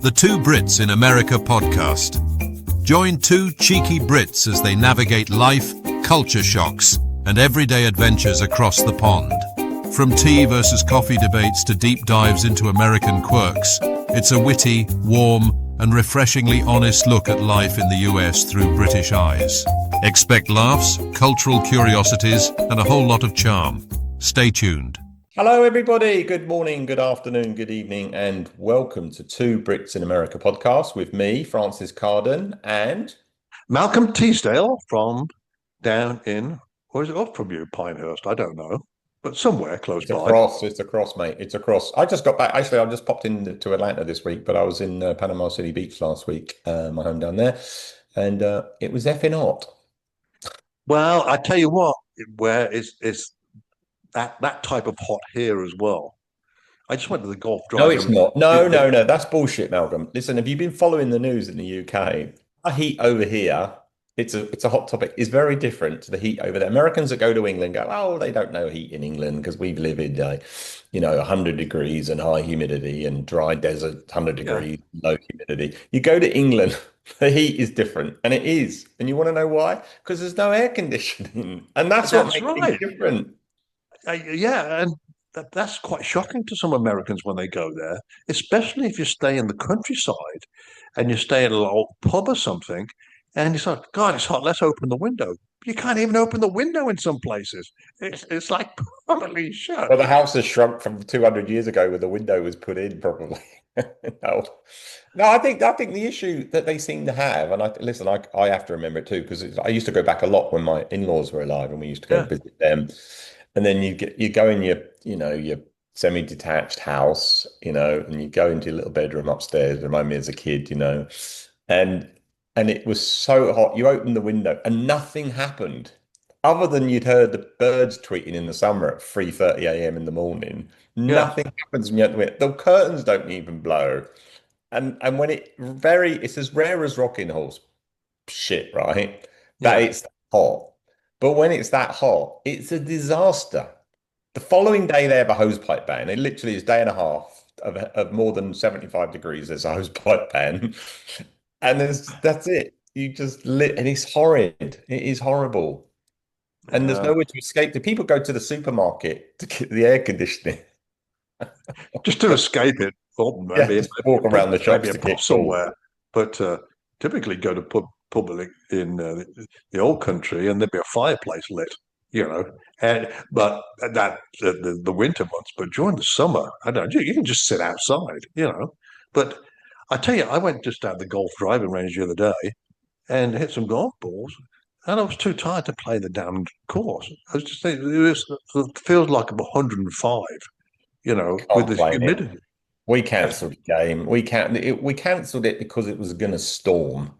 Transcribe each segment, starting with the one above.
The Two Brits in America podcast. Join two cheeky Brits as they navigate life, culture shocks, and everyday adventures across the pond. From tea versus coffee debates to deep dives into American quirks, it's a witty, warm, and refreshingly honest look at life in the US through British eyes. Expect laughs, cultural curiosities, and a whole lot of charm. Stay tuned. Hello, everybody. Good morning, good afternoon, good evening, and welcome to Two Brits in America podcast with me, Francis Carden, and Malcolm Teasdale from down in, or is it up from you, Pinehurst? I don't know, but somewhere close by. It's across, mate. It's across. I just got back. Actually, I just popped into Atlanta this week, but I was in Panama City Beach last week, my home down there, and it was effing hot. Well, I tell you what, where is that type of hot here as well. I just went to the golf drive. No, it's not. No. That's bullshit, Malcolm. Listen, have you been following the news in the UK? The heat over here, it's a hot topic. It's very different to the heat over there. Americans that go to England go, oh, they don't know heat in England because we live in, 100 degrees and high humidity and dry desert, 100 degrees, low humidity. You go to England, the heat is different, and it is. And you want to know why? Because there's no air conditioning, and that's what makes it different. And that's quite shocking to some Americans when they go there, especially if you stay in the countryside and you stay in a little pub or something, and you say, God, it's hot, let's open the window. You can't even open the window in some places. It's like permanently shut. Well, the house has shrunk from 200 years ago where the window was put in, probably. No, I think the issue that they seem to have, and I have to remember it too, because I used to go back a lot when my in-laws were alive and we used to go visit them. And then you go in your semi-detached house, and you go into your little bedroom upstairs. Remind me as a kid, and it was so hot. You opened the window and nothing happened, other than you'd heard the birds tweeting in the summer at 3:30 a.m. in the morning. Nothing happens when you open the window. The curtains don't even blow, and when it's as rare as rocking horse shit, right? That it's hot. But when it's that hot, it's a disaster. The following day, they have a hosepipe ban. It literally is a day and a half of more than 75 degrees. There's a hosepipe ban. And that's it. You just and it's horrid. It is horrible. And there's nowhere to escape. The people go to the supermarket to get the air conditioning. Just to escape it. Or maybe walk around the shops maybe a pub somewhere. But typically go to public in the old country, and there'd be a fireplace lit, but the winter months. But during the summer, I don't know, you can just sit outside, But I tell you, I went just down the golf driving range the other day and hit some golf balls, and I was too tired to play the damn course. I was just thinking, it feels like 105, with this humidity. We cancelled the game. We cancelled it because it was going to storm.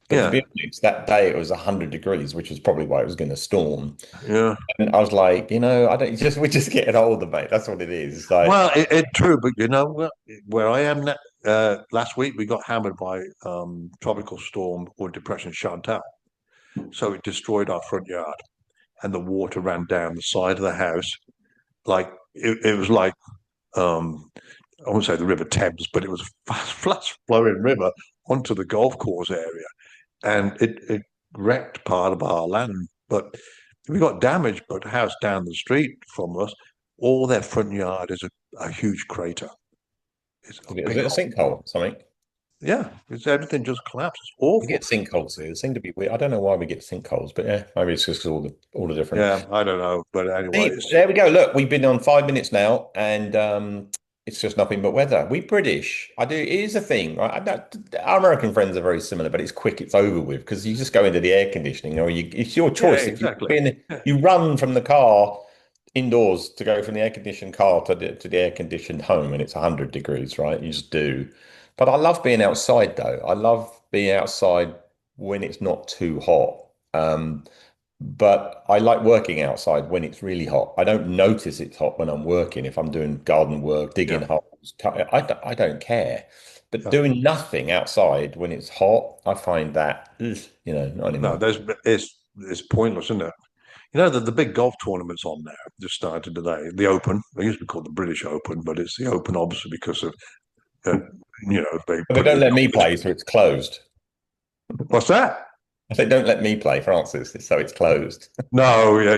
But to be honest, that day it was 100 degrees, which was probably why it was going to storm. Yeah. And I was like, we're just getting older, mate. That's what it is. Like, well, it's true, but where I am now, last week we got hammered by tropical storm or depression Chantal. So it destroyed our front yard, and the water ran down the side of the house. Like it was like I won't say the River Thames, but it was a fast flowing river onto the golf course area. And it wrecked part of our land. But we got damaged, but the house down the street from us, all their front yard is a huge crater. Is it a sinkhole or something? Yeah, everything just collapses. Awful. We get sinkholes here. It seems to be weird. I don't know why we get sinkholes, but maybe it's just all the different. Yeah, I don't know. But anyway. There we go. Look, we've been on 5 minutes now, and it's just nothing but weather. We British, it is a thing, right? Our American friends are very similar, but it's quick, it's over with, because you just go into the air conditioning, or it's your choice. Yeah, exactly. You run from the car indoors to go from the air-conditioned car to the air-conditioned home, and it's 100 degrees, right? You just do. But I love being outside, though. I love being outside when it's not too hot. But I like working outside when it's really hot. I don't notice it's hot when I'm working. If I'm doing garden work, digging holes, I don't care. But doing nothing outside when it's hot, I find that, not anymore. No, it's pointless, isn't it? The big golf tournament's on now. Just started today. The Open. They used to be called the British Open, but it's the Open obviously because of But they put it don't in. let me play, so it's closed. What's that? They don't let me play Francis, so it's closed. No,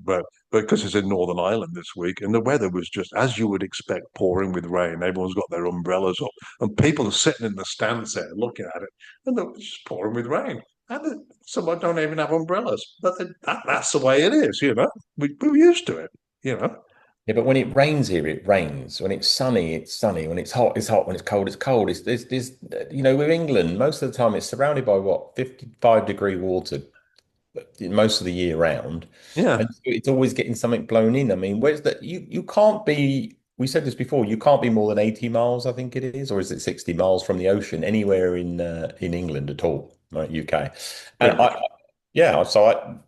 but because it's in Northern Ireland this week, and the weather was just as you would expect, pouring with rain. Everyone's got their umbrellas up, and people are sitting in the stands there looking at it, and it's just pouring with rain. And some don't even have umbrellas, but that's the way it is. We're used to it. Yeah, but when it rains here, it rains. When it's sunny, it's sunny. When it's hot, it's hot. When it's cold, it's cold. With England, most of the time it's surrounded by what, 55-degree water most of the year round. Yeah, And so it's always getting something blown in. I mean, where's that? You can't be, we said this before, you can't be more than 80 miles, I think it is, or is it 60 miles from the ocean anywhere in England at all, right? UK. And pretty much. yeah, I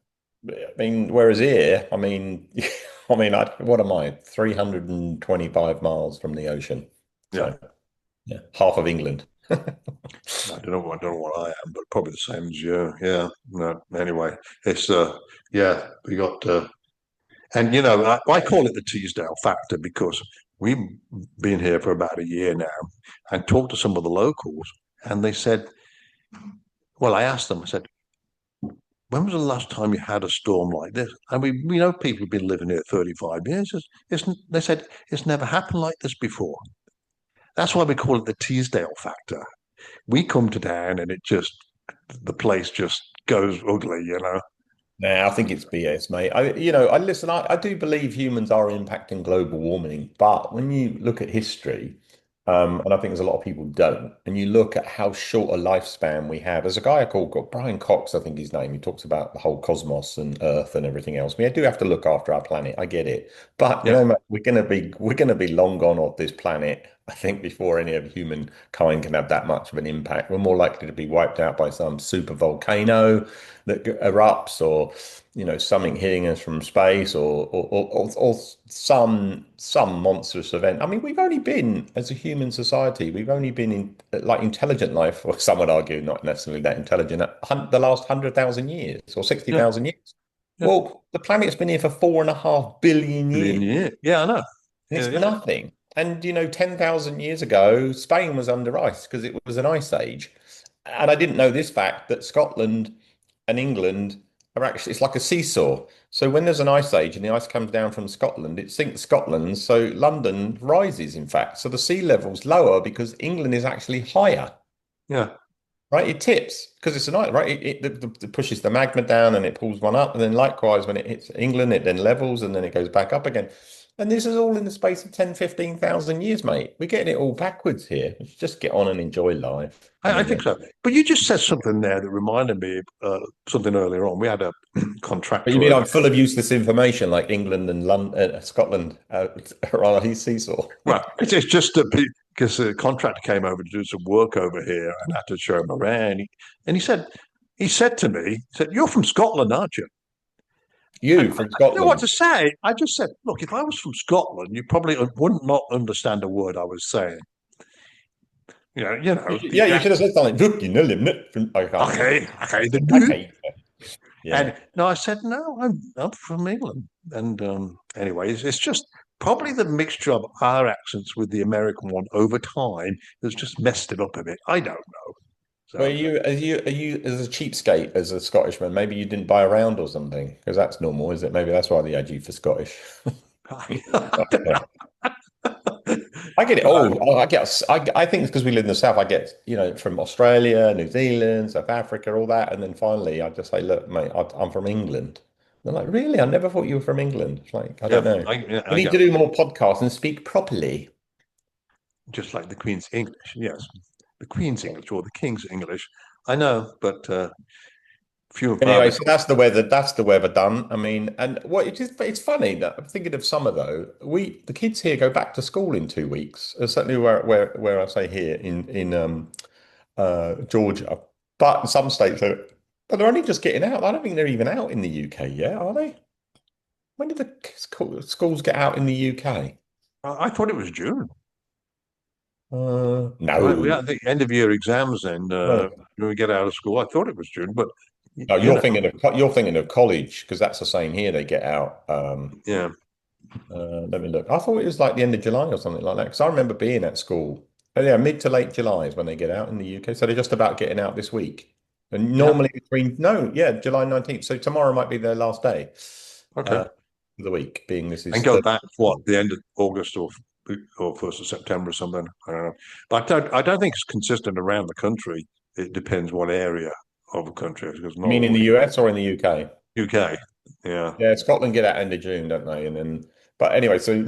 mean, whereas here, I mean, what am I? 325 miles from the ocean. Yeah, So, yeah, half of England. I don't know what I am, but probably the same as you. Yeah. No. Anyway, it's yeah, we got and I call it the Teesdale factor because we've been here for about a year now and talked to some of the locals, and they said, well, I asked them, I said, when was the last time you had a storm like this? And we know people have been living here 35 years. They said it's never happened like this before. That's why we call it the Teesdale factor. We come to town and the place just goes ugly. Nah, I think it's BS, mate. I listen. I do believe humans are impacting global warming, but when you look at history, and I think there's a lot of people don't, and you look at how short a lifespan we have. There's a guy called Brian Cox, I think his name. He talks about the whole cosmos and Earth and everything else. We do have to look after our planet. I get it, but Yeah. mate, we're gonna be long gone off this planet. I think before any of humankind can have that much of an impact, we're more likely to be wiped out by some super volcano that erupts, or something hitting us from space, or some monstrous event. I mean, we've only been, as a human society, we've only been in like intelligent life, or some would argue not necessarily that intelligent, the last 100,000 years or sixty Yeah. thousand years. Yeah. Well, the planet's been here for 4.5 billion Billion years. year. Yeah, I know. And Yeah, it's yeah. nothing. And 10,000 years ago, Spain was under ice because it was an ice age. And I didn't know this fact, that Scotland and England are actually, it's like a seesaw. So when there's an ice age and the ice comes down from Scotland, it sinks Scotland. So London rises, in fact. So the sea level's lower because England is actually higher, Yeah. right? It tips because it's an ice, right? It pushes the magma down and it pulls one up. And then likewise, when it hits England, it then levels and then it goes back up again. And this is all in the space of 10, 15,000 years, mate. We're getting it all backwards here. Let's just get on and enjoy life. I think so. But you just said something there that reminded me of something earlier on. We had a But you contractor mean over. I'm full of useless information like England and London, Scotland are on a seesaw? Well, it's just because the contractor came over to do some work over here and I had to show him around. He said to me, he said, "You're from Scotland, aren't you?" And You I from didn't know what Scotland? to say. I just said, "Look, if I was from Scotland, you probably would not understand a word I was saying." Yeah, you should have said something. Look, living it from. I can't remember. Okay, Okay. Yeah. and no, I said, "No, I'm from England." And anyways, it's just probably the mixture of our accents with the American one over time that's just messed it up a bit. I don't know. Well, So are you as a cheapskate, as a Scottishman? Maybe you didn't buy a round or something, because that's normal, is it? Maybe that's why they had you for Scottish. I get it all. I think it's because we live in the South. I get, from Australia, New Zealand, South Africa, all that. And then finally, I just say, look, mate, I'm from England. They're like, really? I never thought you were from England. It's like, I don't yeah, know. We I need get to do more podcasts and speak properly. just like the Queen's English. Yes, the Queen's English or the King's English. I know, but few and far Anyway, between. so that's the weather. That's the weather done. I mean, and what it's funny that I'm thinking of summer though. The kids here go back to school in 2 weeks. Certainly where I say here in Georgia, but in some states but they're only just getting out. I don't think they're even out in the UK yet, are they? When did the schools get out in the UK? I thought it was June. We No. had the end of year exams, and when we get out of school, I thought it was June, but No, you know, you're thinking of college because that's the same here. They get out. yeah, Let me look. I thought it was like the end of July or something like that. Because I remember being at school Yeah, mid to late July is when they get out in the UK. So they're just about getting out this week. And Yeah. normally no, yeah, July 19th. So tomorrow might be their last day Okay. of the week, being this And is go the back what the end of August or 1st of September or something. I don't know. But I don't think it's consistent around the country. It depends what area of the country because you not mean in all the US or in the UK? UK. Yeah. Yeah, Scotland get out end of June, don't they? And then, but anyway, so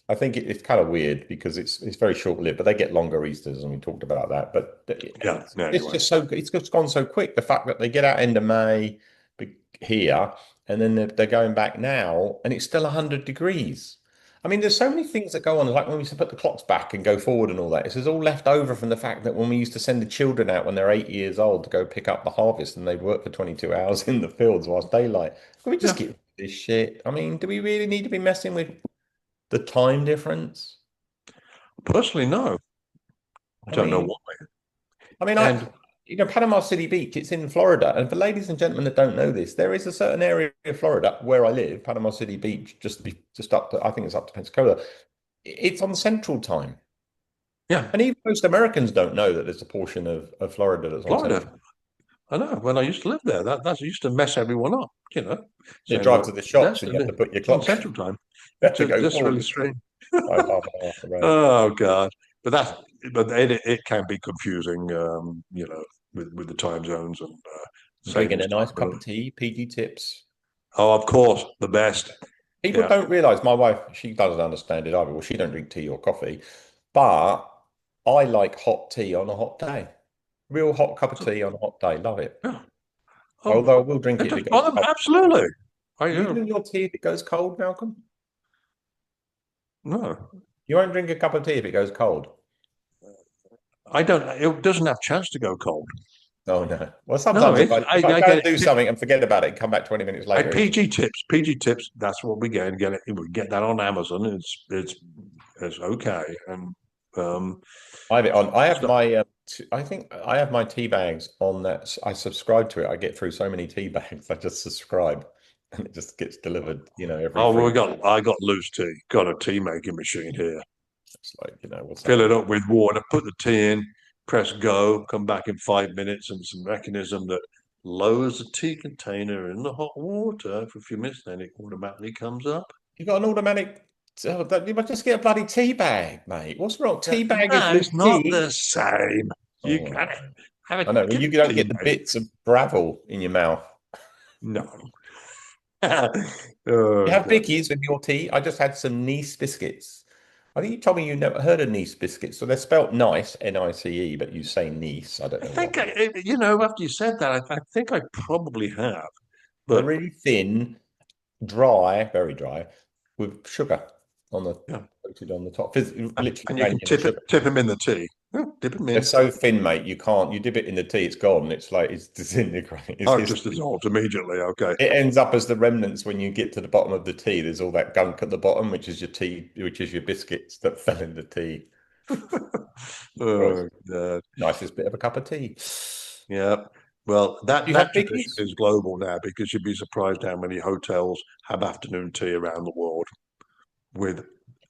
I think it's kind of weird because it's very short-lived, but they get longer Easters, and we talked about that. But Yeah. it's Anyway. just it's just gone so quick. The fact that they get out end of May here, and then they're going back now, and it's still 100 degrees. I mean, there's so many things that go on, like when we used to put the clocks back and go forward and all that. This is all left over from the fact that when we used to send the children out when they're 8 years old to go pick up the harvest, and they'd work for 22 hours in the fields whilst daylight. Can we just Yeah. get this shit? I mean, do we really need to be messing with the time difference? Personally, no. I I don't know mean, why. I mean, And Panama City Beach, it's in Florida. And for ladies and gentlemen that don't know this, there is a certain area of Florida where I live, Panama City Beach, just up to, I think it's up to Pensacola. It's on Central Time. yeah, And even most Americans don't know that there's a portion of Florida that's on Florida. Central. I know. When I used to live there, that used to mess everyone up. You Saying, drive "Well, to the shops that's and you have to put your it's on clock, Central Time." you have to Just, go just really forward strange. by half an hour off the road. Oh God! But it can be confusing. With the time zones and Drinking savings a nice cup time. of tea, PG tips. Oh, of course, the best. People Yeah. don't realize my wife, she doesn't understand it either. Well, she don't drink tea or coffee, but I like hot tea on a hot day. Real hot cup of So, tea on a hot day. Love it. yeah. Oh, Although I will drink it it if doesn't it goes bother me. cold. Absolutely. I You drink your tea if it goes cold, Malcolm? no. You won't drink a cup of tea if it goes cold. I don't. It doesn't have chance to go cold. Oh no. Well, No, sometimes it's if I I go get and do it. something and forget about it and come back 20 minutes I later, PG tips, PG tips. That's what we get and get it. We get that on Amazon. It's okay. And I have it on. I have stuff. my. I think I have my tea bags on that. I subscribe to it. I get through so many tea bags. I just subscribe, and it just gets delivered. Every Oh, well, three. I got loose tea. Got a tea making machine here. It's like what's Fill that? it up with water. Put the tea in. Press go. Come back in 5 minutes, and it's a mechanism that lowers the tea container in the hot water for a few minutes. Then it automatically comes up. You got an automatic. Oh, you must just get a bloody tea bag, mate. What's wrong? Tea bag is No, with it's not tea. the same. You Oh, can have I a know. get You a don't tea get the bag. bits of gravel in your mouth. No. You Oh have God. Vickies with your tea. I just had some Nice biscuits. I think you told me you never heard of Nice biscuits. So they're spelt nice, Nice, but you say Nice. I don't I know think what. after you said that, I think I probably have. They're But really thin, dry, very dry, with sugar on the yeah, coated on the top. Literally and you can granular sugar. tip them in the tea. Yeah, dip them They're in. so thin, mate. You can't. You dip it in the tea, it's gone. It's like it's disintegrating. It's Oh, it just history. dissolves immediately. Okay. It ends up as the remnants when you get to the bottom of the tea. There's all that gunk at the bottom, which is your tea, which is your biscuits that fell in the tea. Well, it's Oh the God. nicest bit of a cup of tea. Yeah. Well, Do that you have that tradition biggies? is global now because you'd be surprised how many hotels have afternoon tea around the world with.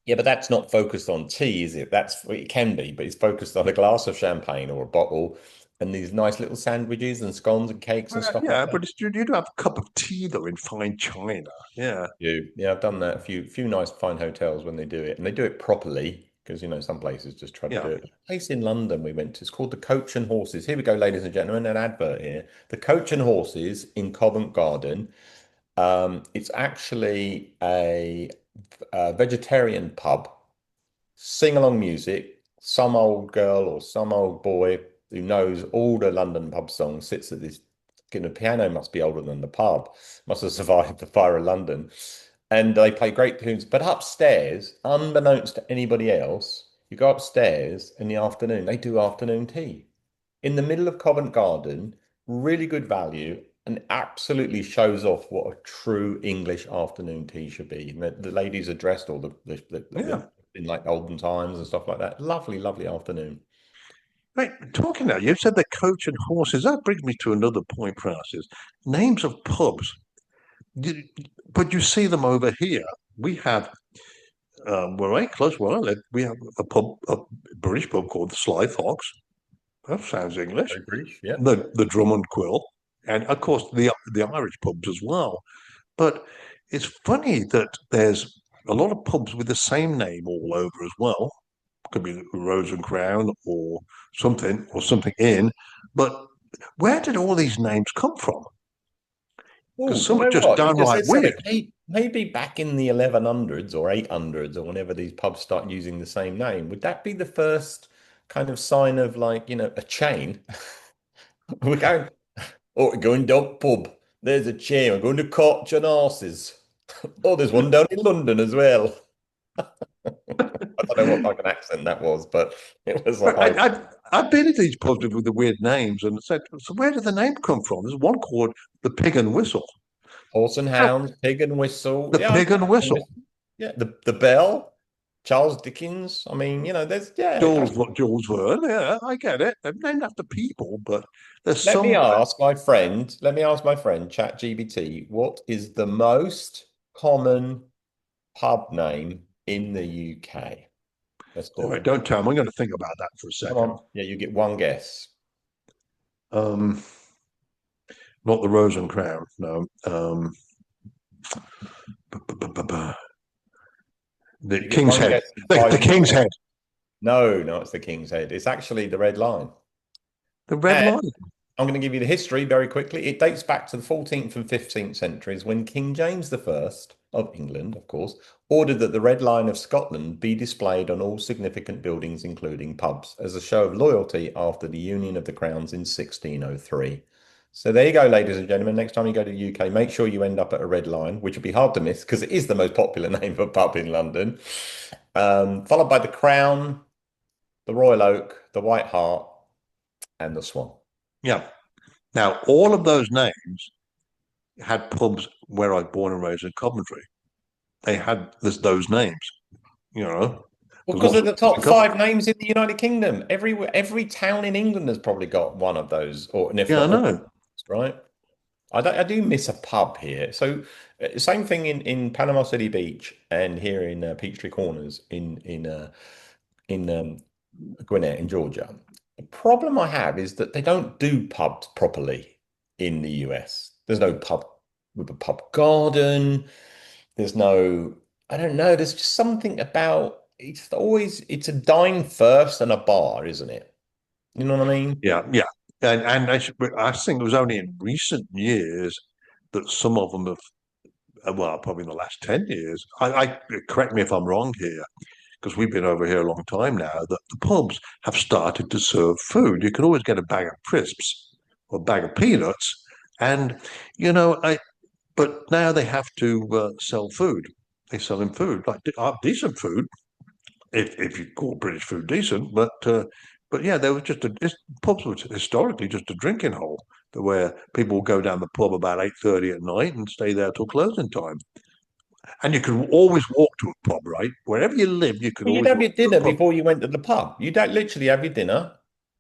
Yeah, but that's not focused on tea, is it? It can be, but it's focused on a glass of champagne or a bottle and these nice little sandwiches and scones and cakes and stuff like Yeah, that. but you do have a cup of tea though in fine china. Yeah. Yeah, I've done that. A few nice fine hotels when they do it, and they do it properly because some places just try to do Yeah. it. A place in London we went to. It's called the Coach and Horses. Here we go, ladies and gentlemen, an advert here. The Coach and Horses in Covent Garden. It's actually a vegetarian pub, sing along music. Some old girl or some old boy who knows all the London pub songs sits at this. The piano must be older than the pub. Must have survived the fire of London, and they play great tunes. But upstairs, unbeknownst to anybody else, you go upstairs in the afternoon. They do afternoon tea in the middle of Covent Garden. Really good value, and absolutely shows off what a true English afternoon tea should be. And the ladies are dressed all Yeah. in like olden times and stuff like that. Lovely, lovely afternoon. Right, talking now, you said the coach and horses. That brings me to another point, Francis. Names of pubs. You, but you see them over here. We have we're right close where I live. We have a British pub called the Sly Fox. That sounds English. Very British, yeah. The Drum and Quill, and of course the Irish pubs as well. But it's funny that there's a lot of pubs with the same name all over as well. Could be Rose and Crown or something in. But where did all these names come from? Because Oh, some you are know just what? You just downright said something. weird. Maybe back in the 1100s or 800s or whenever these pubs start using the same name, would that be the first kind of sign of like, a chain? We're going, oh, we're going down pub. There's a chain. We're going to Coach and Horses. Oh, there's one down in London as well. I don't know what like an accent that was, but it was But like I've been to these pubs with the weird names and said, so where did the name come from? There's one called the Pig and Whistle. Horse and Oh, Hounds, Pig and Whistle. the Yeah, I know Pig and Pig and Whistle. Whistle. Yeah, the Bell, Charles Dickens. I mean, there's Jules Verne. Yeah, I get it. They're named after people, but there's Let me some. ask my friend, ChatGPT, what is the most common pub name in the UK? Let's All do right, it. don't tell me. I'm going to think about that for a Come second. on. Yeah, you get one guess. Um, Not the Rose and Crown. No. The You get King's one Head. guess in The 5 minutes. King's Head. No, it's the King's Head. It's actually the Red Line. The Red And Line. I'm going to give you the history very quickly. It dates back to the 14th and 15th centuries when King James I of England, of course, ordered that the Red Line of Scotland be displayed on all significant buildings, including pubs, as a show of loyalty after the union of the crowns in 1603. So there you go, ladies and gentlemen. Next time you go to the UK, make sure you end up at a Red Line, which would be hard to miss because it is the most popular name of a pub in London. Followed by the Crown, the Royal Oak, the White Hart, and the Swan. Yeah. Now, all of those names had pubs where I was born and raised in Coventry. They had those names, you know. Well, There because was they're the top five names in the United Kingdom. Every town in England has probably got one of those, or and if Yeah, I not all, know. right? I do miss a pub here. So same thing in Panama City Beach and here in Peachtree Corners in Gwinnett in Georgia. The problem I have is that they don't do pubs properly in the US. There's no pub with a pub garden. There's no, I don't know. There's just something about it's a dine first and a bar, isn't it? You know what I mean? Yeah, yeah. And I think it was only in recent years that some of them have, well, probably in the last 10 years. Correct me if I'm wrong here, because we've been over here a long time now, that the pubs have started to serve food. You can always get a bag of crisps or a bag of peanuts. And, I but now they have to sell food. They sell them food, like decent food, if you call British food decent. But yeah, there was pubs was historically just a drinking hole where people would go down the pub about 8:30 at night and stay there till closing time. And you could always walk to a pub, right? Wherever you live, you could Well, you'd always have walk your to dinner a pub. before you went to the pub. You'd literally have your dinner,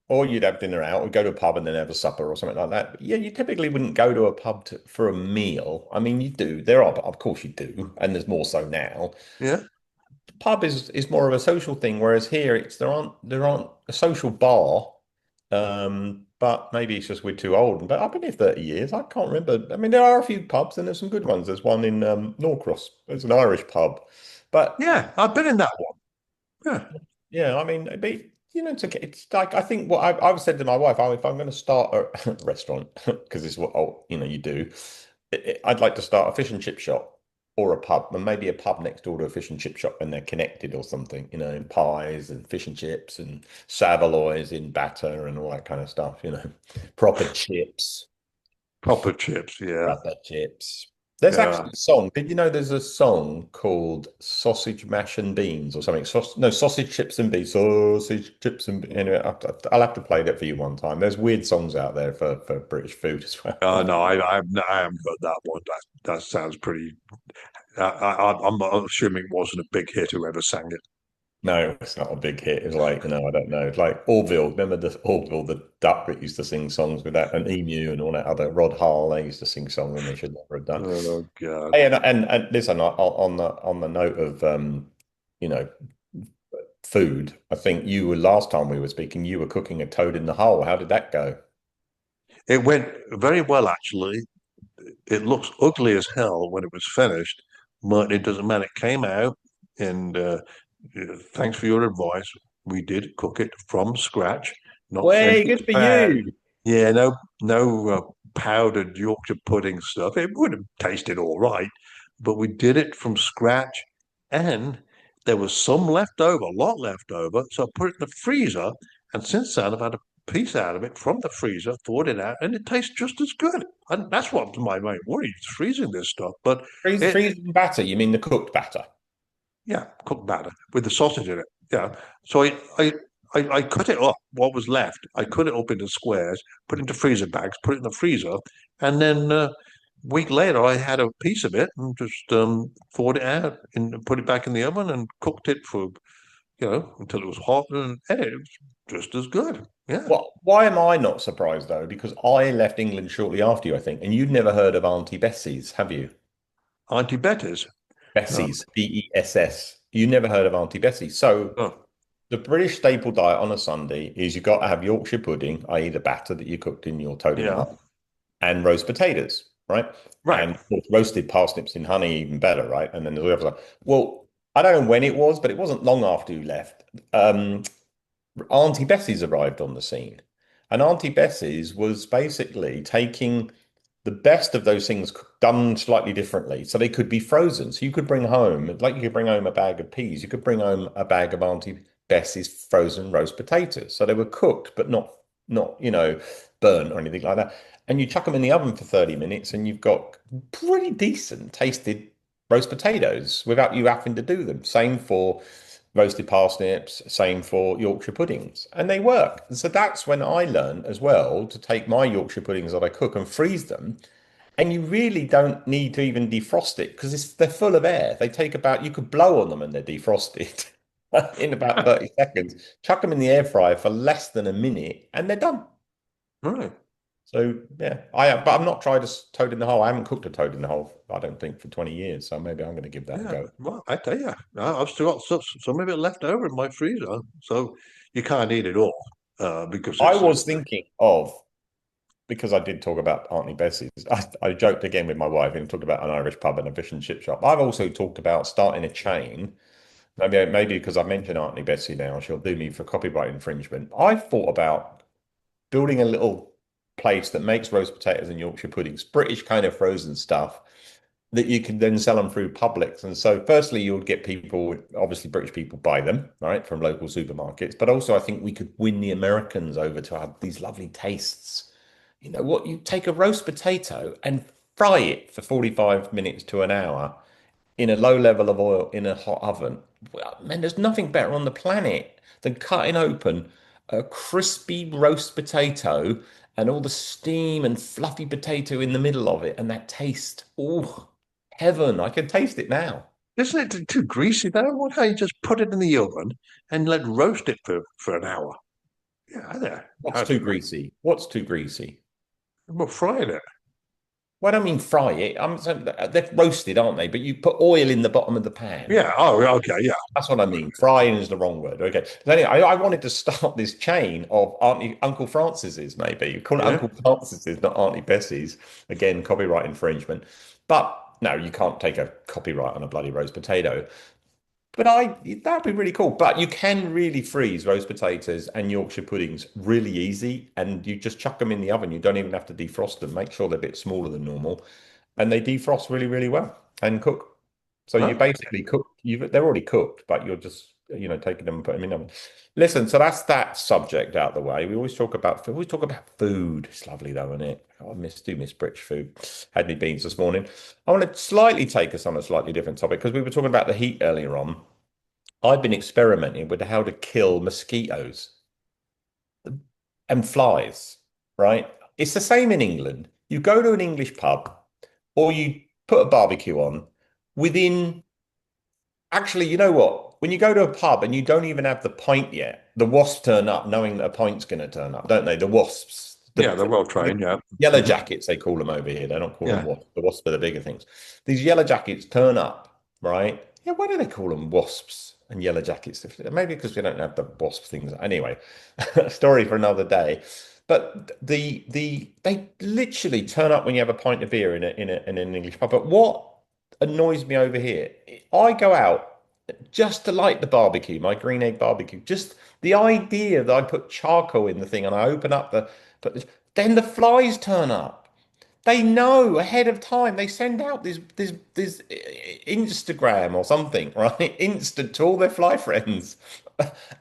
or you'd have dinner out, or go to a pub and then have a supper or something like that. But yeah, you typically wouldn't go to a pub for a meal. I mean, you do. There are, of course, you do, and there's more so now. Yeah, Pub is more of a social thing, whereas here there aren't a social bar. But maybe it's just we're too old. But I've been here 30 years. I can't remember. I mean, there are a few pubs and there's some good ones. There's one in Norcross. There's an Irish pub. But yeah, I've been in that one. Yeah, yeah, I mean, it's okay. It's like I think what I've said to my wife, if I'm going to start a restaurant, because it's what you do, I'd like to start a fish and chip shop or a pub, and maybe a pub next door to a fish and chip shop when they're connected or something, and pies and fish and chips and saveloys in batter and all that kind of stuff, proper chips. proper chips. Yeah, Rubber chips. There's yeah. actually a song. Did you know there's a song called Sausage Mash and Beans or something? No, Sausage Chips and Beans. Sausage Chips and Anyway, I'll have to play that for you one time. There's weird songs out there for British food as well. No, I haven't heard that one. That sounds pretty. I'm assuming it wasn't a big hit. Whoever sang it. No, it's not a big hit. It's like, I don't know. It's like Orville. Remember the Orville, the duck that used to sing songs with that, and Emu and all that other Rod Hull, they used to sing songs and they should never have done. Oh God. Hey, and listen, on the note of food. I think you were last time we were speaking, you were cooking a toad in the hole. How did that go? It went very well, actually. It looks ugly as hell when it was finished, but it doesn't matter. It came out, and thanks for your advice. We did cook it from scratch, not Way, anything good for bad. you. Yeah, no powdered Yorkshire pudding stuff. It would have tasted all right, but we did it from scratch, and there was some left over, a lot left over. So I put it in the freezer, and since then I've had a piece out of it from the freezer, thawed it out, and it tastes just as good. And that's what my main worry is freezing this stuff. But it, Freezing batter, you mean the cooked batter? yeah, cooked batter with the sausage in it. Yeah. So I cut it up, what was left. I cut it up into squares, put it into freezer bags, put it in the freezer, and then a week later I had a piece of it and just thawed it out and put it back in the oven and cooked it for, until it was hot and it was just as good. Yeah. Well, why am I not surprised though? Because I left England shortly after you, I think, and you'd never heard of Auntie Bessie's, have you? Auntie Betty's. No. Bessie's, Bess. You never heard of Auntie Bessie. So Oh, the British staple diet on a Sunday is you've got to have Yorkshire pudding, i.e. the batter that you cooked in your toad in the yeah. hole, and roast potatoes, right? Right. And of course, roasted parsnips in honey, even better, right? And then there's the other stuff. Well, I don't know when it was, but it wasn't long after you left. Auntie Bessie's arrived on the scene. And Auntie Bessie's was basically taking the best of those things done slightly differently. So they could be frozen. So you could bring home, like you could bring home a bag of peas, you could bring home a bag of Auntie Bessie's frozen roast potatoes. So they were cooked, but not, burnt or anything like that. And you chuck them in the oven for 30 minutes and you've got pretty decent tasted roast potatoes without you having to do them. Same for roasted parsnips, same for Yorkshire puddings, and they work. And so that's when I learned as well to take my Yorkshire puddings that I cook and freeze them. And you really don't need to even defrost it because they're full of air. They take about, you could blow on them and they're defrosted in about 30 seconds. Chuck them in the air fryer for less than a minute and they're done. Right. So yeah, but I'm not tried a toad in the hole. I haven't cooked a toad in the hole, I don't think, for 20 years. So maybe I'm going to give that a Yeah, go. well, I tell you, I've still got some of it left over in my freezer, so you can't eat it all because I it's was thinking of, because I did talk about Auntie Bessie's, I joked again with my wife and talked about an Irish pub and a fish and chip shop. I've also talked about starting a chain. Maybe because I mentioned Auntie Bessie now, she'll do me for copyright infringement. I've thought about building a little place that makes roast potatoes and Yorkshire puddings, British kind of frozen stuff that you can then sell them through Publix. And so, firstly, you'll get people, obviously, British people buy them, right, from local supermarkets. But also, I think we could win the Americans over to have these lovely tastes. You know what? You take a roast potato and fry it for 45 minutes to an hour in a low level of oil in a hot oven. Well, man, there's nothing better on the planet than cutting open a crispy roast potato and all the steam and fluffy potato in the middle of it and that taste. Oh, heaven. I can taste it now. isn't it too greasy though? What how you just put it in the oven and let roast it for an hour? Yeah, there. What's too greasy? What's too greasy? Well, frying it. Well, I don't mean fry it. They're roasted, aren't they? But you put oil in the bottom of the pan. Yeah. Oh, okay. Yeah. That's what I mean. Frying is the wrong word. Okay. So anyway, I wanted to start this chain of Uncle Francis's, maybe. You call it Yeah. Uncle Francis's, not Auntie Bessie's. Again, copyright infringement. But no, you can't take a copyright on a bloody roast potato. But that'd be really cool. But you can really freeze roast potatoes and Yorkshire puddings really easy, and you just chuck them in the oven. You don't even have to defrost them. Make sure they're a bit smaller than normal, and they defrost really, really well and cook. So you Huh? basically cook. They're already cooked, but you're just taking them and putting them in the oven. Listen, so that's that subject out the way. We always talk about food. We always talk about food. It's lovely though, isn't it? I do miss British food. Had me beans this morning. I want to slightly take us on a slightly different topic because we were talking about the heat earlier on. I've been experimenting with how to kill mosquitoes and flies, right? It's the same in England. You go to an English pub or you put a barbecue on within, actually, you know what? When you go to a pub and you don't even have the pint yet, the wasps turn up knowing that a pint's going to turn up, don't they? The wasps, Yeah, they're well trained. Yeah. yellow Mhm. jackets, they call them over here. They don't call them Yeah. wasps. The wasps are the bigger things. These yellow jackets turn up, right? Yeah, why do they call them wasps? and yellow jackets. Maybe because we don't have the wasp things. Anyway, story for another day. But they literally turn up when you have a pint of beer in an English pub. But what annoys me over here, I go out just to light the barbecue, my green egg barbecue. Just the idea that I put charcoal in the thing and I open up but then the flies turn up. They know ahead of time. They send out this Instagram or something, right? Instant to all their fly friends,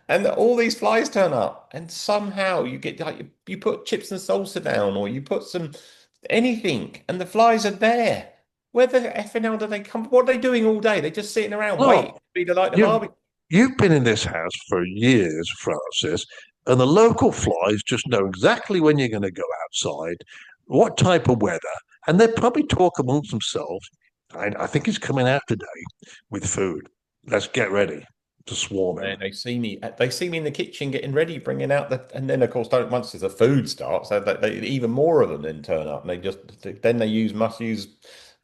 and all these flies turn up. And somehow you get like you put chips and salsa down, or you put some anything, and the flies are there. Where the effing hell do they come? What are they doing all day? They're just sitting around waiting Look, for me to light the you barbecue. you've been in this house for years, Francis, and the local flies just know exactly when you're going to go outside, what type of weather, and they probably talk amongst themselves. I think he's coming out today with food. Let's get ready to swarm him. They see me. They see me in the kitchen getting ready, bringing out the, and then of course, don't once the food starts, even more of them then turn up, and they just then they must use,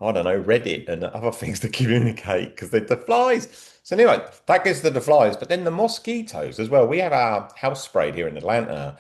I don't know, Reddit and other things to communicate because the flies. So anyway, that gets to the flies, but then the mosquitoes as well. We have our house sprayed here in Atlanta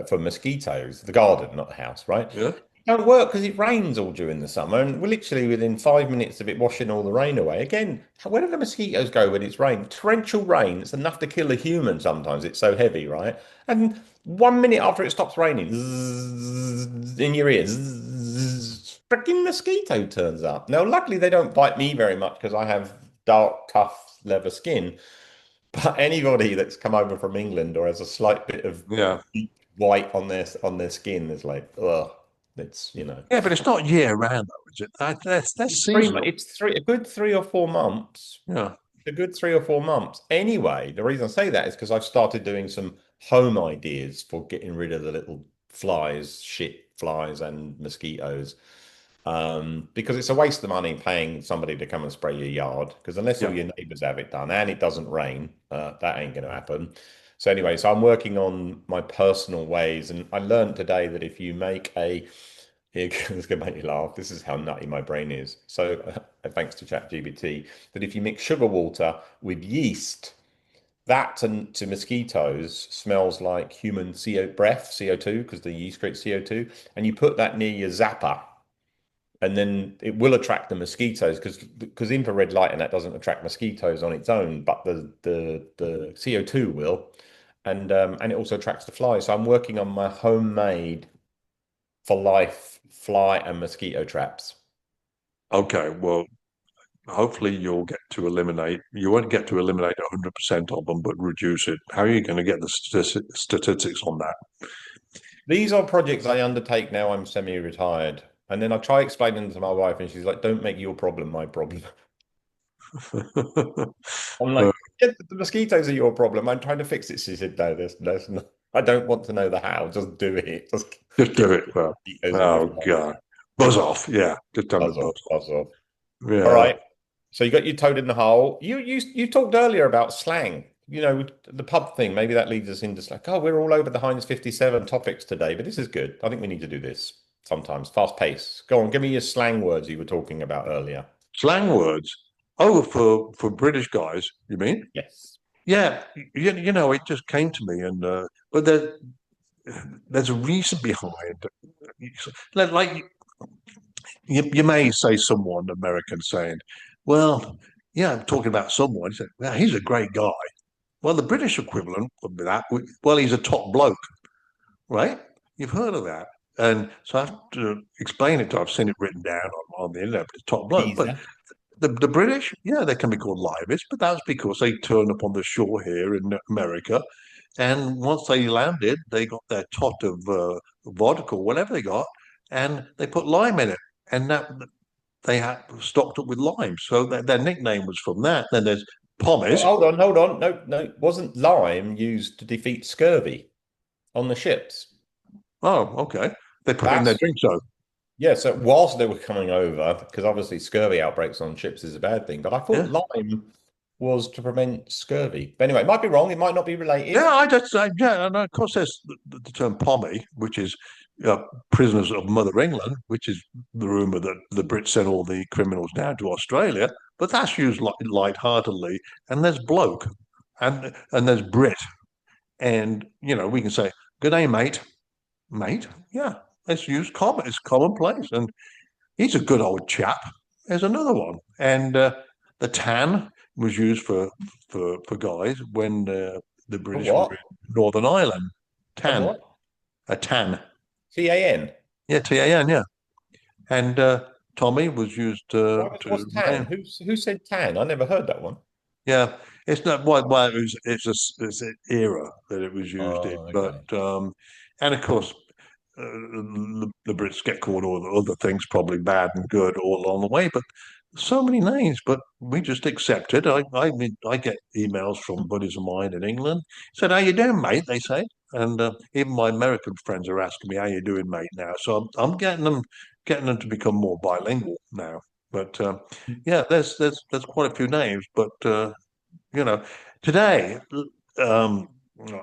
for mosquitoes, the garden, not the house, right? Yeah. Don't work because it rains all during the summer, and we're literally within 5 minutes of it washing all the rain away. Again, where do the mosquitoes go when it's rain? Torrential rain, it's enough to kill a human sometimes. It's so heavy, right? And 1 minute after it stops raining, zzz, in your ears, freaking mosquito turns up. Now, luckily, they don't bite me very much because I have dark, tough leather skin. But anybody that's come over from England or has a slight bit of Yeah. deep white on their skin is like, ugh. It's Yeah, but it's not year round though, is it? That's seasonal. it's a good 3 or 4 months. Yeah. A good 3 or 4 months. Anyway, the reason I say that is because I've started doing some home ideas for getting rid of the little flies, shit flies and mosquitoes. Because it's a waste of money paying somebody to come and spray your yard. Because unless all Yeah. your neighbors have it done and it doesn't rain, that ain't going to happen. So anyway, so I'm working on my personal ways, and I learned today that if you make a it's going to make you laugh. This is how nutty my brain is. So, thanks to ChatGPT, that if you mix sugar water with yeast, that to mosquitoes smells like human CO breath, CO2, because the yeast creates CO2, and you put that near your zapper, and then it will attract the mosquitoes because infrared light and that doesn't attract mosquitoes on its own, but the CO2 will, and it also attracts the flies. So I'm working on my homemade for life fly and mosquito traps. Okay. Well, hopefully you'll get to eliminate. You won't get to eliminate 100% of them, but reduce it. How are you going to get the statistics on that? These are projects I undertake now I'm semi-retired. And then I try explaining them to my wife, and she's like, don't make your problem my problem. I'm like, yeah, the mosquitoes are your problem. I'm trying to fix it. She said, no, there's not. I don't want to know the how. Just do it. Just Just get do rid it. of Well, the mosquitoes and your oh flies. God, buzz off. Yeah, just tell Buzz it off, buzz off. buzz off. All Yeah. right. So you got your toad in the hole. You talked earlier about slang. The pub thing. Maybe that leads us into like, oh, we're all over the Heinz 57 topics today, but this is good. I think we need to do this sometimes. Fast pace. Go on, give me your slang words you were talking about earlier. Slang words. Oh, for British guys, you mean? Yes. Yeah, it just came to me, and but there's a reason behind. Like you may say someone American saying, "Well, yeah, I'm talking about someone." You say, "Well, he's a great guy." Well, the British equivalent would be that. Well, he's a top bloke, right? You've heard of that, and so I have to explain it to. I've seen it written down on the internet. But top bloke, but Geezer. the British, yeah, they can be called liveys, but that's because they turned up on the shore here in America. And once they landed, they got their tot of vodka, whatever they got, and they put lime in it. And that they had stocked up with lime. So their nickname was from that. Then there's Oh, pommes. hold on. No, no, wasn't lime used to defeat scurvy on the ships? Oh, okay. They put it in their That's drink zone. Yeah, so whilst they were coming over, because obviously scurvy outbreaks on ships is a bad thing, but I thought Yeah. lime was to prevent scurvy. But anyway, it might be wrong, it might not be Yeah, related. yeah, and of course there's the term pommy, which is prisoners of Mother England, which is the rumor that the Brits sent all the criminals down to Australia. But that's used light-heartedly. And there's bloke, and there's Brit, and we can say good day, mate, mate. Yeah, it's used common. It's commonplace, and he's a good old chap. There's another one, and the tan was used for guys when the A British were what? in Northern Ireland. A Tan, what? a tan. TAN. Yeah, TAN, yeah. And Tommy was used What's to tan? name. Who said tan? I never heard that one. Yeah, it's not why it's an era that it was used in, Oh, but okay. and of course the Brits get called all the other things, probably bad and good all along the way, but so many names, but we just accept it. I get emails from buddies of mine in England, said, "How you doing, mate?" They say, and even my American friends are asking me, "How you doing, mate?" Now, so I'm getting them to become more bilingual now. But yeah, there's quite a few names, but you know, today, um,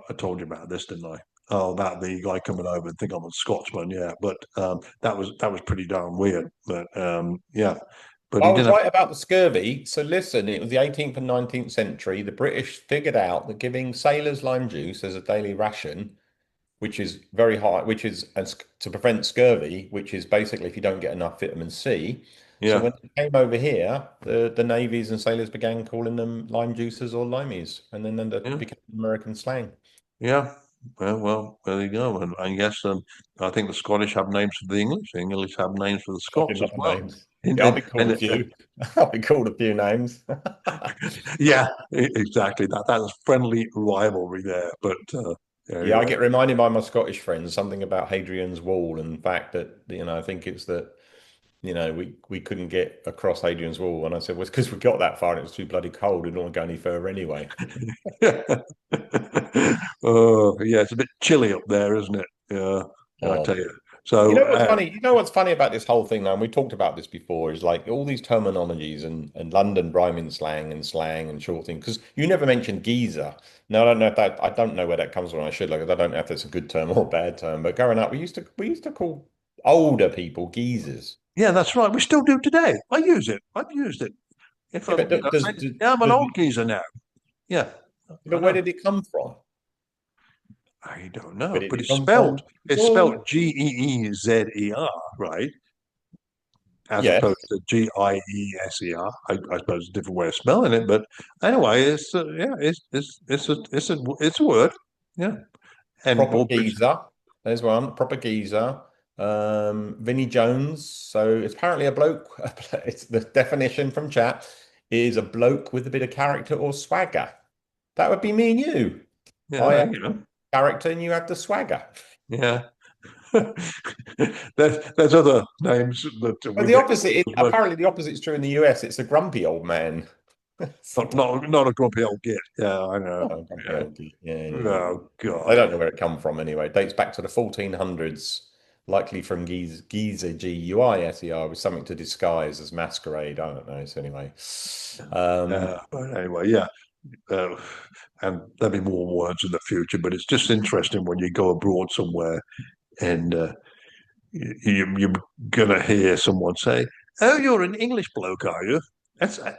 I told you about this, didn't I? Oh, about the guy coming over and think I'm a Scotsman, yeah. But that was pretty darn weird. But yeah, but I he was didn't have. right about the scurvy. So listen, it was the 18th and 19th century. The British figured out that giving sailors lime juice as a daily ration, which is very high, which is to prevent scurvy, which is basically if you don't get enough vitamin C. So Yeah, when they came over here, the navies and sailors began calling them lime juicers or limeys, and then that yeah, became American slang. yeah. Well, there you go. And I guess I think the Scottish have names for the English. The English have names for the Scots as Another well. names. And, Yeah, I'll and, be called a and few. I'll be called a few names. yeah, exactly. That's friendly rivalry there. But Yeah, I anyway. get reminded by my Scottish friends something about Hadrian's Wall and the fact that, I think it's that, we couldn't get across Hadrian's Wall. And I said, well, it's because we got that far and it was too bloody cold. We didn't want to go any further anyway. Oh, yeah, it's a bit chilly up there, isn't it? Yeah, I Oh, tell you. you So, know what's funny? You know what's funny about this whole thing now, and we talked about this before, is like all these terminologies and London rhyming slang and shorting, because you never mentioned geezer. Now I don't know where that comes from. I should look. I don't know if that's a good term or a bad term. But growing up, we used to call older people geezers. yeah, that's right. We still do today. I use it. I've used it. If Yeah, I'm, but say, yeah, I'm an old geezer now. Yeah, I but where know. did it come from? I don't Where know, did but it it's come spelt. from? It's Well, spelt Geezer, right? As yes, opposed to Gieser. I suppose it's a different way of spelling it, but anyway, it's yeah, it's a word. Yeah, and proper all Brits. geezer. There's one, proper geezer. Vinnie Jones. So it's apparently a bloke. It's the definition from chat is a bloke with a bit of character or swagger. That would be me and you. I Yeah, have character and you have the swagger. yeah. there's other names that But we the get opposite, called as well. apparently the opposite's true in the US. It's a grumpy old man. Not a grumpy old git. Yeah, I know. Oh, grumpy Yeah. old geek. Yeah. Oh They God. don't know where it come from anyway. It dates back to the 1400s, likely from Giza, G-U-I-S-E-R, with something to disguise as masquerade. I don't know. So anyway, um, But anyway, yeah. Uh, and there'll be more words in the future, but it's just interesting when you go abroad somewhere and you're gonna hear someone say, "Oh, you're an English bloke, are you?"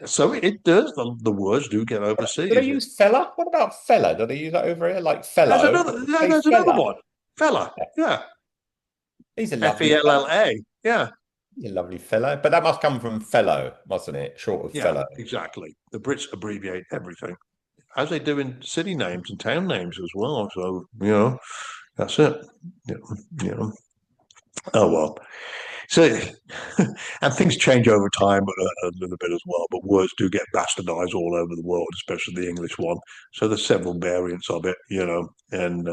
So it does. The words do get do they overseas. use fella? What about fella? Do they use that over here? Like There's fellow? another. Yeah, Hey, there's another fella. one. Fella. Yeah. He's a lovely fella. Fella. Yeah. He's a lovely fellow. But that must come from fellow, mustn't it? Short of Yeah. fellow. Exactly. The Brits abbreviate everything, as they do in city names and town names as well. So that's it. Yeah. Yeah. Oh well. So, and things change over time a little bit as well. But words do get bastardized all over the world, especially the English one. So there's several variants of it. And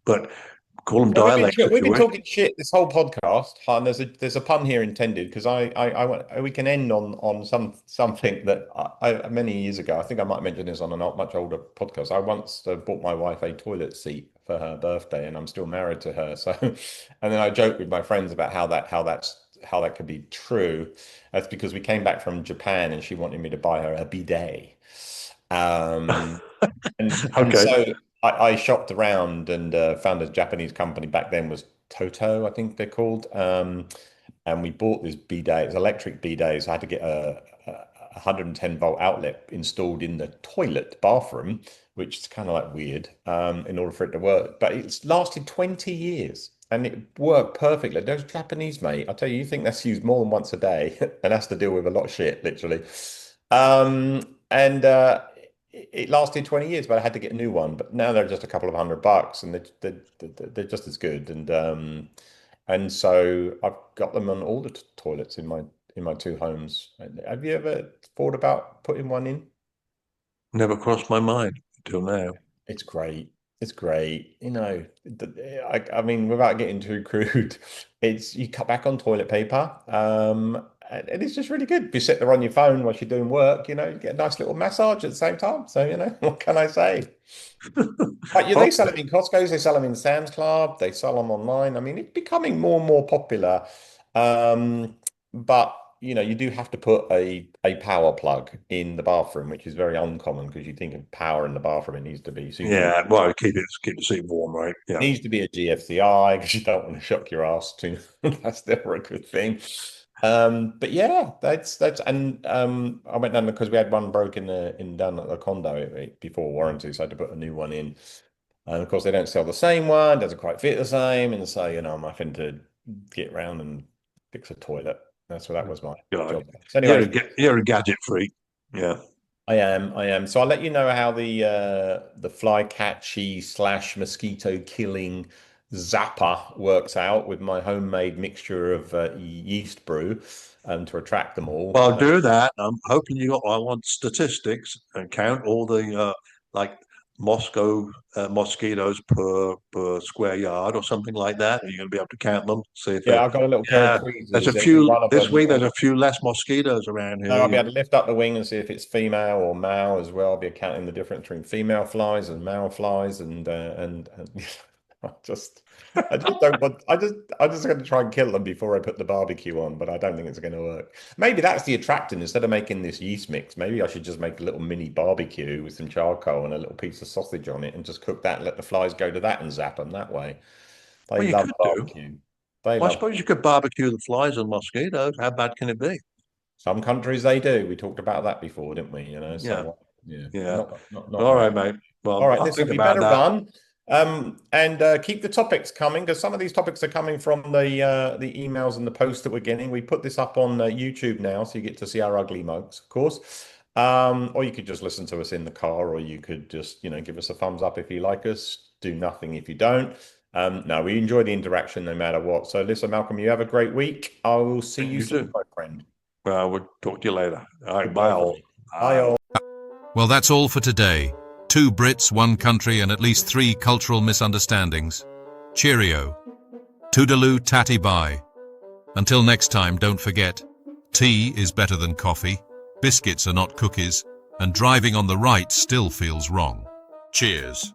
but call them Well, dialects if we've you been wish. talking shit this whole podcast, and there's a pun here intended because I want we can end on something that many years ago I think I might mention this on a not much older podcast. I once bought my wife a toilet seat for her birthday, and I'm still married to her. So, and then I joke with my friends about how that could be true. That's because we came back from Japan, and she wanted me to buy her a bidet. Um, and Okay. so I shopped around and found a Japanese company back then was Toto, I think they're called. And we bought this bidet, it's electric bidet. So I had to get a 110-volt outlet installed in the toilet bathroom, which is kind of like weird, in order for it to work. But it's lasted 20 years and it worked perfectly. Those Japanese, mate, I tell you, you think that's used more than once a day and has to deal with a lot of shit, literally. And it lasted 20 years, but I had to get a new one. But now they're just a couple of $100 and they're just as good. And so I've got them on all the toilets in my two homes. Have you ever thought about putting one in? Never crossed my mind until now. It's great. It's great. I mean, without getting too crude, it's you cut back on toilet paper. And it's just really good. If you sit there on your phone while you're doing work, you get a nice little massage at the same time. So, what can I say? But they sell them in Costco's, they sell them in Sam's Club, they sell them online. I mean, it's becoming more and more popular. But you do have to put a power plug in the bathroom, which is very uncommon because you think of power in the bathroom, it needs to be super. Yeah, well, keep the seat warm, right? Yeah. It needs to be a GFCI because you don't want to shock your ass too. That's never a good thing. But yeah, that's and I went down because we had one broken in down at the condo before warranty, so I had to put a new one in. And of course, they don't sell the same one, doesn't quite fit the same, and so I'm having to get around and fix a toilet. That was my job. So anyway, you're a gadget freak. Yeah. I am. So I'll let you know how the fly catchy / mosquito killing zapper works out with my homemade mixture of yeast brew to attract them all. Well, do that. I'm hoping I want statistics and count all the like mosquitoes per square yard or something like that. Are you going to be able to count them? See if I've got a little pair of tweezers. There's a few this week. There's a few less mosquitoes around here. I'll be able to lift up the wing and see if it's female or male as well. I'll be counting the difference between female flies and male flies, and I just don't want. I'm just going to try and kill them before I put the barbecue on, but I don't think it's going to work. Maybe that's the attraction. Instead of making this yeast mix, maybe I should just make a little mini barbecue with some charcoal and a little piece of sausage on it, and just cook that and let the flies go to that and zap them that way. They love barbecue. I suppose you could barbecue the flies and mosquitoes. How bad can it be? Some countries they do. We talked about that before, didn't we? So, yeah. Not all right, mate. Well, all right. Listen, we better run. And keep the topics coming because some of these topics are coming from the emails and the posts that we're getting. We put this up on YouTube now, so you get to see our ugly mugs, of course. Or you could just listen to us in the car, or you could just give us a thumbs up if you like us. Do nothing if you don't. No, we enjoy the interaction no matter what. So listen, Malcolm, you have a great week. I will see you soon, my friend. Well, we'll talk to you later. All right, bye all. Bye all. Well, that's all for today. 2 Brits, 1 country, and at least 3 cultural misunderstandings. Cheerio. Toodaloo tatty bye. Until next time, don't forget, tea is better than coffee, biscuits are not cookies, and driving on the right still feels wrong. Cheers.